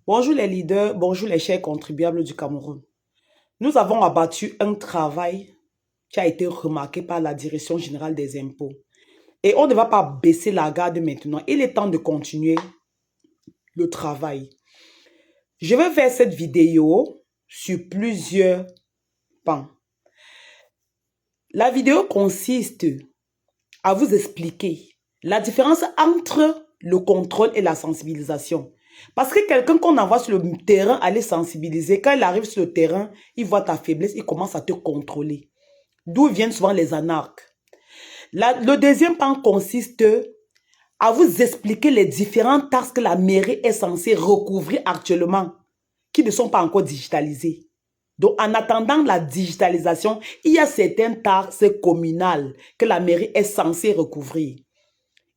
Bonjour les leaders, bonjour les chers contribuables du Cameroun. Nous avons abattu un travail qui a été remarqué par la Direction générale des impôts. Et on ne va pas baisser la garde maintenant. Il est temps de continuer le travail. Je vais faire cette vidéo sur plusieurs pans. La vidéo consiste à vous expliquer la différence entre le contrôle et la sensibilisation. Parce que quelqu'un qu'on envoie sur le terrain aller sensibiliser, quand il arrive sur le terrain, il voit ta faiblesse, il commence à te contrôler. D'où viennent souvent les anarques. Le deuxième pan consiste à vous expliquer les différentes tâches que la mairie est censée recouvrir actuellement, qui ne sont pas encore digitalisées. Donc, en attendant la digitalisation, il y a certaines taxes communales que la mairie est censée recouvrir.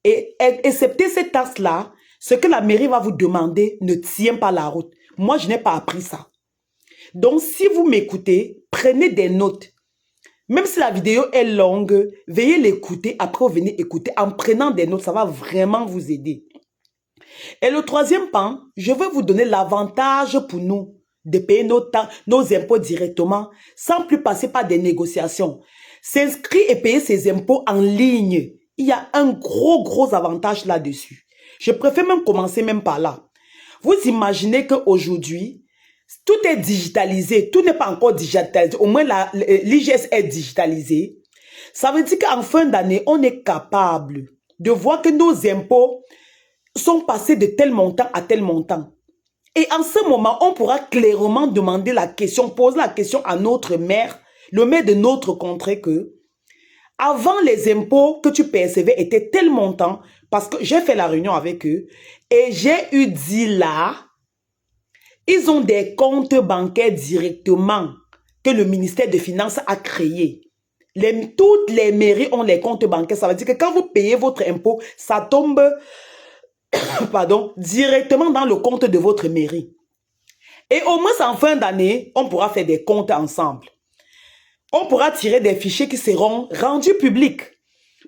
Et excepté ces taxes-là, ce que la mairie va vous demander ne tient pas la route. Moi, je n'ai pas appris ça. Donc, si vous m'écoutez, prenez des notes. Même si la vidéo est longue, veuillez l'écouter. Après, vous venez écouter. En prenant des notes, ça va vraiment vous aider. Et le troisième pan, je vais vous donner l'avantage pour nous de payer nos impôts directement sans plus passer par des négociations. S'inscrire et payer ses impôts en ligne, il y a un gros avantage là-dessus. Je préfère même commencer même par là. Vous imaginez qu'aujourd'hui, tout est digitalisé, tout n'est pas encore digitalisé, au moins l'IGS est digitalisé. Ça veut dire qu'en fin d'année, on est capable de voir que nos impôts sont passés de tel montant à tel montant. Et en ce moment, on pourra clairement demander la question, poser la question à notre maire, le maire de notre contrée que avant les impôts que tu percevais étaient tel montant, parce que j'ai fait la réunion avec eux et j'ai eu dit là, ils ont des comptes bancaires directement que le ministère des Finances a créés. Toutes les mairies ont les comptes bancaires. Ça veut dire que quand vous payez votre impôt, ça tombe directement dans le compte de votre mairie. Et au moins en fin d'année, on pourra faire des comptes ensemble. On pourra tirer des fichiers qui seront rendus publics.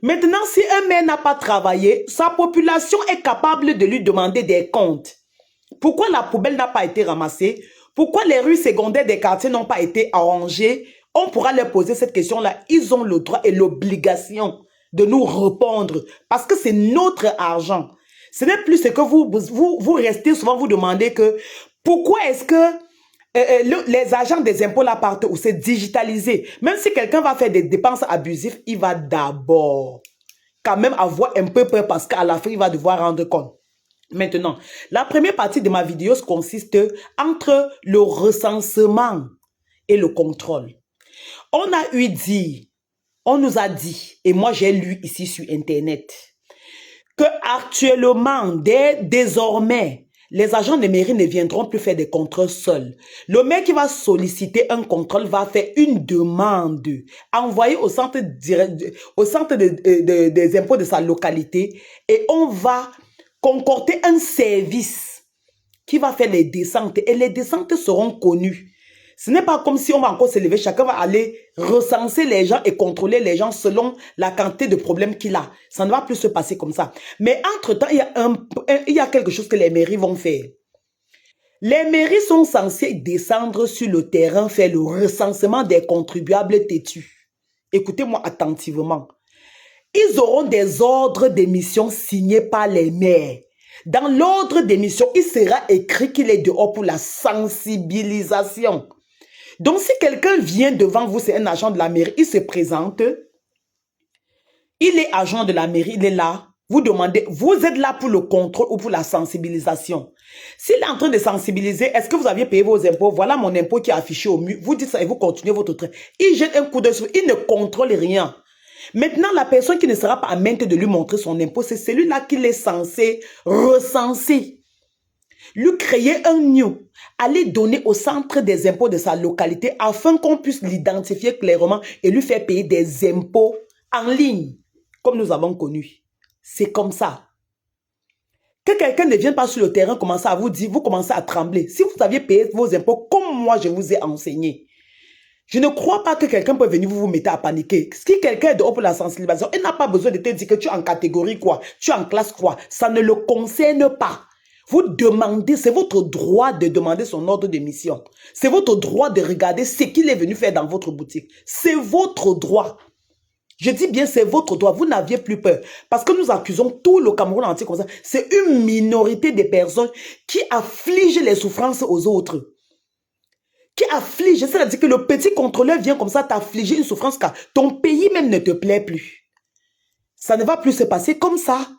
Maintenant, si un maire n'a pas travaillé, sa population est capable de lui demander des comptes. Pourquoi la poubelle n'a pas été ramassée? Pourquoi les rues secondaires des quartiers n'ont pas été arrangées? On pourra leur poser cette question-là. Ils ont le droit et l'obligation de nous répondre parce que c'est notre argent. Ce n'est plus ce que vous restez souvent vous demandez que pourquoi est-ce que les agents des impôts là partent où c'est digitalisé. Même si quelqu'un va faire des dépenses abusives, il va d'abord quand même avoir un peu peur parce qu'à la fin, il va devoir rendre compte. Maintenant, la première partie de ma vidéo consiste entre le recensement et le contrôle. On nous a dit, et moi j'ai lu ici sur Internet, que actuellement, désormais, les agents de mairie ne viendront plus faire des contrôles seuls. Le maire qui va solliciter un contrôle va faire une demande envoyée au centre des impôts de sa localité et on va concocter un service qui va faire les descentes et les descentes seront connues. Ce n'est pas comme si on va encore se lever, chacun va aller recenser les gens et contrôler les gens selon la quantité de problèmes qu'il a. Ça ne va plus se passer comme ça. Mais entre-temps, il y a quelque chose que les mairies vont faire. Les mairies sont censées descendre sur le terrain, faire le recensement des contribuables têtus. Écoutez-moi attentivement. Ils auront des ordres d'émission signés par les maires. Dans l'ordre d'émission, il sera écrit qu'il est dehors pour la sensibilisation. Donc, si quelqu'un vient devant vous, c'est un agent de la mairie, il se présente, il est agent de la mairie, il est là, vous demandez, vous êtes là pour le contrôle ou pour la sensibilisation. S'il est en train de sensibiliser, est-ce que vous aviez payé vos impôts? Voilà mon impôt qui est affiché au mur. Vous dites ça et vous continuez votre train. Il jette un coup d'œil sur vous, il ne contrôle rien. Maintenant, la personne qui ne sera pas à même de lui montrer son impôt, c'est celui-là qu'il est censé recenser. Lui créer un new, aller donner au centre des impôts de sa localité afin qu'on puisse l'identifier clairement et lui faire payer des impôts en ligne, comme nous avons connu. C'est comme ça. Que quelqu'un ne vienne pas sur le terrain commencer à vous dire, vous commencez à trembler. Si vous aviez payé vos impôts comme moi je vous ai enseigné, je ne crois pas que quelqu'un peut venir vous mettre à paniquer. Si quelqu'un est dehors pour la sensibilisation, il n'a pas besoin de te dire que tu es en catégorie quoi, tu es en classe quoi. Ça ne le concerne pas. Vous demandez, c'est votre droit de demander son ordre de mission. C'est votre droit de regarder ce qu'il est venu faire dans votre boutique. C'est votre droit. Je dis bien, c'est votre droit. Vous n'aviez plus peur. Parce que nous accusons tout le Cameroun entier comme ça. C'est une minorité de personnes qui affligent les souffrances aux autres. Qui afflige, c'est-à-dire que le petit contrôleur vient comme ça t'affliger une souffrance car ton pays même ne te plaît plus. Ça ne va plus se passer comme ça.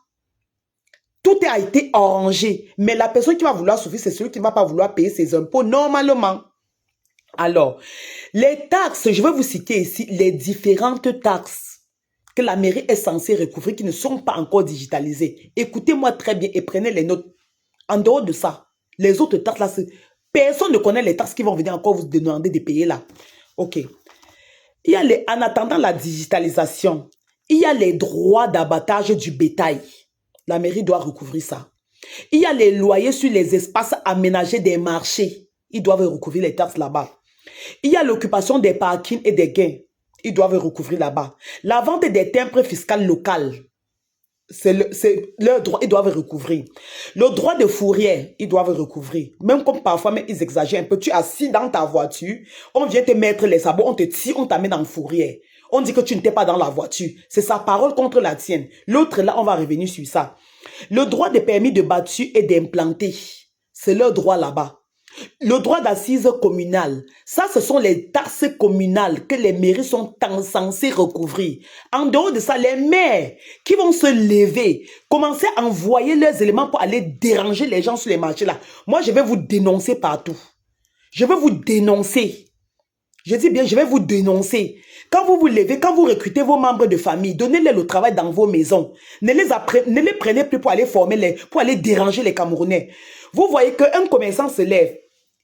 Tout a été arrangé. Mais la personne qui va vouloir souffrir, c'est celui qui ne va pas vouloir payer ses impôts normalement. Alors, les taxes, je vais vous citer ici les différentes taxes que la mairie est censée recouvrir qui ne sont pas encore digitalisées. Écoutez-moi très bien et prenez les notes. En dehors de ça, les autres taxes là, personne ne connaît les taxes qui vont venir encore vous demander de payer là. Ok. Il y a en attendant la digitalisation, il y a les droits d'abattage du bétail. La mairie doit recouvrir ça. Il y a les loyers sur les espaces aménagés des marchés. Ils doivent recouvrir les taxes là-bas. Il y a l'occupation des parkings et des gains. Ils doivent recouvrir là-bas. La vente des timbres fiscaux locaux. C'est leur droit, ils doivent recouvrir. Le droit de fourrière, ils doivent recouvrir. Même comme parfois, mais ils exagèrent un peu. Tu es assis dans ta voiture, on vient te mettre les sabots, on te tire, on t'amène en fourrière. On dit que tu n'étais pas dans la voiture. C'est sa parole contre la tienne. L'autre, là, on va revenir sur ça. Le droit de permis de bâtir et d'implanter, c'est leur droit là-bas. Le droit d'assise communale, ça, ce sont les taxes communales que les mairies sont censées recouvrir. En dehors de ça, les maires qui vont se lever, commencer à envoyer leurs éléments pour aller déranger les gens sur les marchés là. Moi, je vais vous dénoncer partout. Je vais vous dénoncer. Je dis bien, je vais vous dénoncer. Quand vous vous levez, quand vous recrutez vos membres de famille, donnez-les le travail dans vos maisons. Ne les prenez plus pour aller pour aller déranger les Camerounais. Vous voyez qu'un commerçant se lève,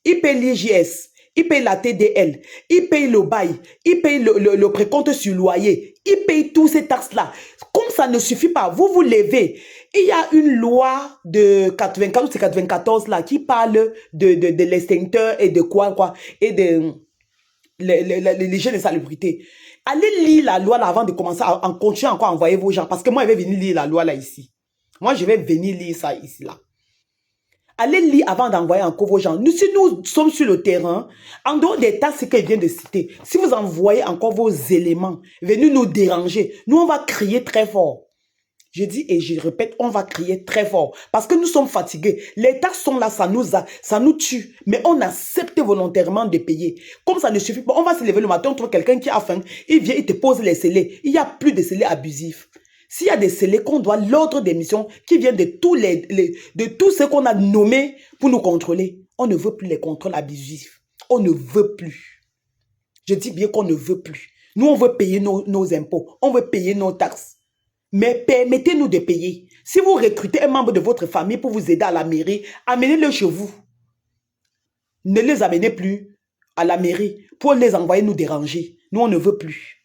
il paye l'IJS, il paye la TDL, il paye le bail, il paye le précompte sur loyer, il paye tous ces taxes-là. Comme ça ne suffit pas, vous vous levez. Il y a une loi de 94, c'est 94 là, qui parle de l'extincteur et de quoi, et de l'hygiène et salubrité. Allez lire la loi là avant de commencer à continuer encore à envoyer vos gens. Parce que moi, je vais venir lire la loi là ici. Moi, je vais venir lire ça ici là. Allez lire avant d'envoyer encore vos gens. Nous, si nous sommes sur le terrain, en dehors des taxes que je viens de citer, si vous envoyez encore vos éléments, venez nous déranger, nous, on va crier très fort. Je dis et je répète, on va crier très fort. Parce que nous sommes fatigués. Les taxes sont là, ça nous tue. Mais on accepte volontairement de payer. Comme ça ne suffit pas, on va se lever le matin, on trouve quelqu'un qui a faim, il vient, il te pose les scellés. Il n'y a plus de scellés abusifs. S'il y a des scellés qu'on doit l'ordre d'émission qui vient de tous ceux qu'on a nommés pour nous contrôler, on ne veut plus les contrôles abusifs. On ne veut plus. Je dis bien qu'on ne veut plus. Nous, on veut payer nos impôts. On veut payer nos taxes. Mais permettez-nous de payer. Si vous recrutez un membre de votre famille pour vous aider à la mairie, amenez-le chez vous. Ne les amenez plus à la mairie pour les envoyer nous déranger. Nous, on ne veut plus.